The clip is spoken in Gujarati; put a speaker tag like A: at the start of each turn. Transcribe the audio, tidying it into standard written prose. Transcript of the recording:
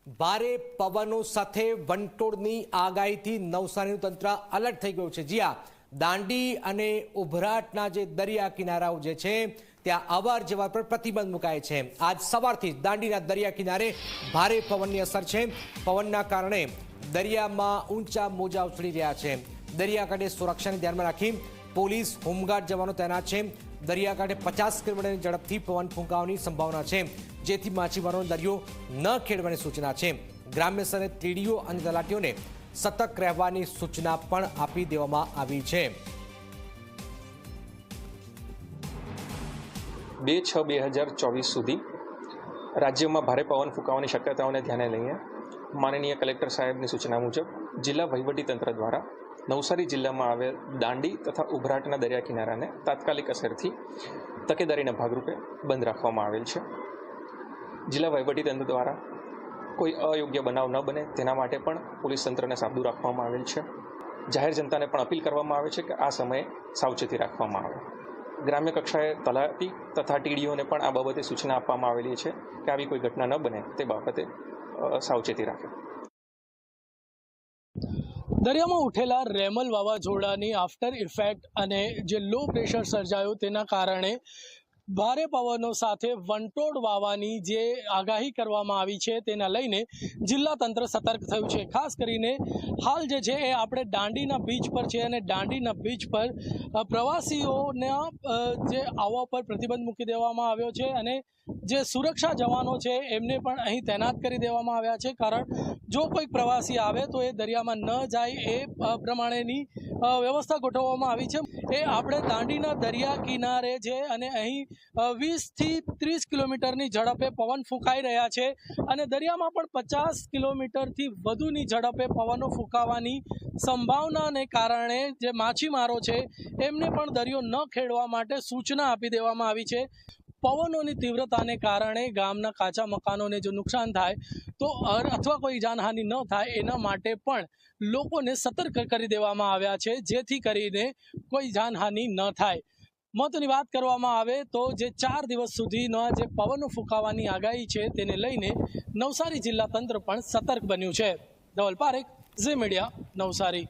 A: ભારે પવનો સાથે વંટોળની આગાહીથી નવસારીનું તંત્ર એલર્ટ થઈ ગયું છે। જી હા, દાંડી અને ઉભરાટના જે દરિયા કિનારાઓ જે છે ત્યાં અવાર જવાર પર પ્રતિબંધ મુકાય છે। આજ સવારથી દાંડીના દરિયા કિનારે ભારે પવનની અસર છે। પવનના કારણે દરિયામાં ઊંચા મોજા ઉછળી રહ્યા છે। દરિયાકાંઠે સુરક્ષાને ધ્યાનમાં રાખી પોલીસ હોમગાર્ડ જવાનો તૈનાત છે। દરિયાકાંઠે 50 કિલોમીટરની ઝડપથી પવન ફૂંકાવાની સંભાવના છે, જેથી માછીમારોને દરિયો ન ખેડવાની સૂચના છે। ગ્રામ્ય સ્તરે તીડીઓ અને તલાટીઓને સતર્ક રહેવાની સૂચના પણ આપી દેવામાં આવી છે।
B: 2/6/2024 સુધી રાજ્યમાં ભારે પવન ફૂંકાવાની શક્યતાઓને ધ્યાને લઈને માનનીય કલેક્ટર સાહેબની સૂચના મુજબ જિલ્લા વહીવટીતંત્ર દ્વારા નવસારી જિલ્લામાં આવેલ દાંડી તથા ઉભરાટના દરિયા કિનારાને તાત્કાલિક અસરથી તકેદારીના ભાગરૂપે બંધ રાખવામાં આવેલ છે। જિલ્લા વહીવટીતંત્ર દ્વારા કોઈ અયોગ્ય બનાવ ન બને તેના માટે પણ પોલીસ તંત્રને સાબદું રાખવામાં આવેલ છે। જાહેર જનતાને પણ અપીલ કરવામાં આવે છે કે આ સમયે સાવચેતી રાખવામાં આવે। ગ્રામ્ય કક્ષાએ તલાટી તથા ટીડીઓને પણ આ બાબતે સૂચના આપવામાં આવેલી છે કે આવી કોઈ ઘટના ન બને તે બાબતે સાવચેતી રાખે।
C: દરિયામાં ઉઠેલા રેમલ વાવાઝોડાની આફ્ટર ઇફેક્ટ અને જે લો પ્રેશર સર્જાયું તેના કારણે ભારે પવનો સાથે વંટોળ વાવાની જે આગાહી કરવામાં આવી છે તેના લઈને જિલ્લા તંત્ર સતર્ક થયું છે। ખાસ કરીને હાલ જે છે એ આપણે દાંડીના બીચ પર છે અને દાંડીના બીચ પર પ્રવાસીઓના જે આવવા પર પ્રતિબંધ મૂકી દેવામાં આવ્યો છે અને જે સુરક્ષા જવાનો છે એમને પણ અહીં તૈનાત કરી દેવામાં આવ્યા છે। કારણ જો કોઈ પ્રવાસી આવે તો એ દરિયામાં ન જાય એ પ્રમાણેની વ્યવસ્થા ગોઠવવામાં આવી છે। એ આપણે દાંડીના દરિયા કિનારે છે અને અહીં 20 થી 30 કિલોમીટરની ઝડપે પવન ફૂંકાઈ રહ્યા છે અને દરિયામાં પણ 50 કિલોમીટરથી વધુની ઝડપે પવનો ફૂંકાવાની સંભાવનાને કારણે જે માછીમારો છે એમને પણ દરિયો ન ખેડવા માટે સૂચના આપી દેવામાં આવી છે। પવનોની તીવ્રતાને કારણે ગામના કાચા મકાનોને જો નુકસાન થાય તો અથવા કોઈ જાનહાનિ ન થાય એના માટે પણ લોકોને સતર્ક કરી દેવામાં આવ્યા છે, જેથી કરીને કોઈ જાનહાનિ ન થાય। મહત્વની વાત કરવામાં આવે તો જે 4 દિવસ સુધીના જે પવનો ફૂંકાવાની આગાહી છે તેને લઈને નવસારી જિલ્લા તંત્ર પણ સતર્ક બન્યું છે। ધવલ પારેખ, ઝી મીડિયા, નવસારી।